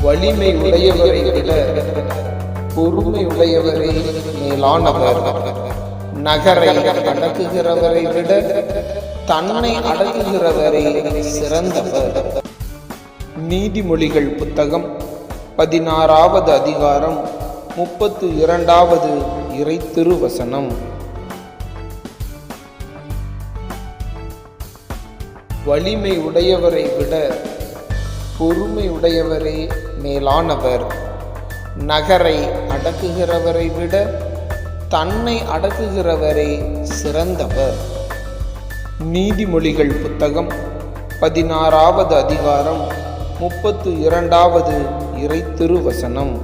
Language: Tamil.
வலிமை உடையவரை விட பொறுமை உடையவரே மேலானவர். நகரை அடக்குகிறவரை விட தன்னை அடக்குகிறவரே சிறந்தவர். நீதிமொழிகள் புத்தகம் 16வது அதிகாரம் 32வது இறை திருவசனம். வலிமை உடையவரை விட பொறுமை உடையவரே மேலானவர். நகரை அடக்குகிறவரை விட தன்னை அடக்குகிறவரே சிறந்தவர். நீதிமொழிகள் புத்தகம் 16வது அதிகாரம் 32வது இறை திருவசனம்.